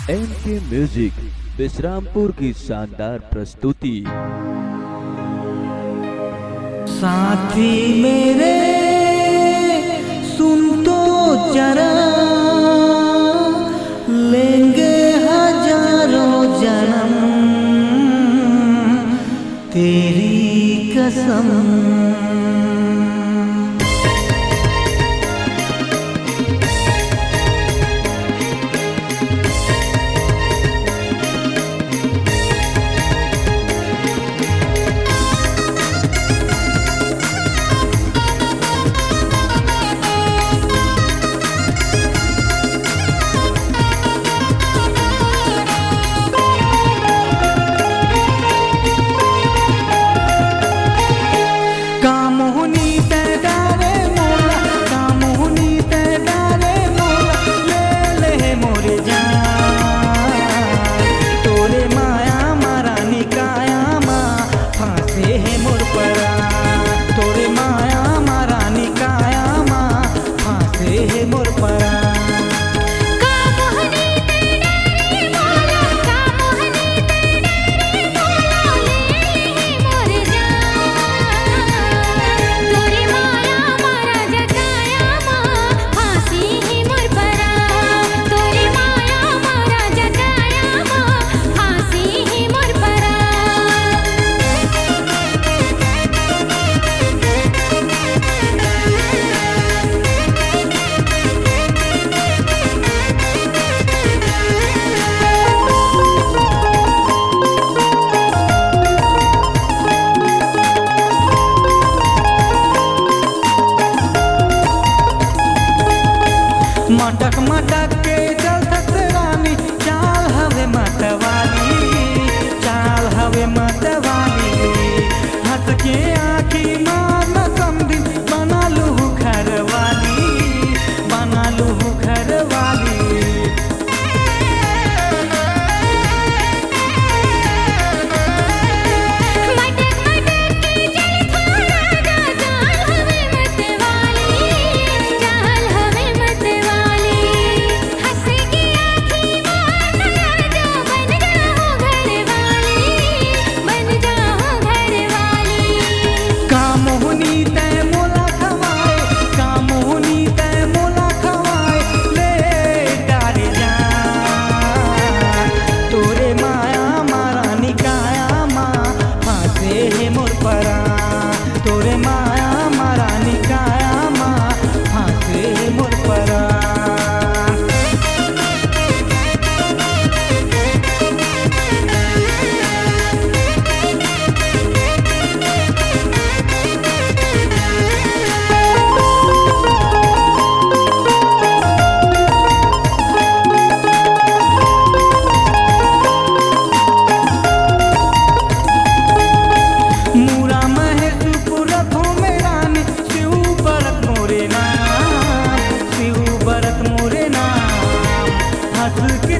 एनके music Vishrampur की शानदार प्रस्तुति। साथी मेरे सुन तो जरा, लेंगे हजारों जन्म तेरी कसम। मटक मटक के जलत रानी, चाल हवे मतवाली, चाल हवे मतवाली। हंस के आँखी मान समझी, बना लू घर वाली, बना लू घर वाली। तोरे माया मारा निकाया माँ फांसे मोर परा। हंस के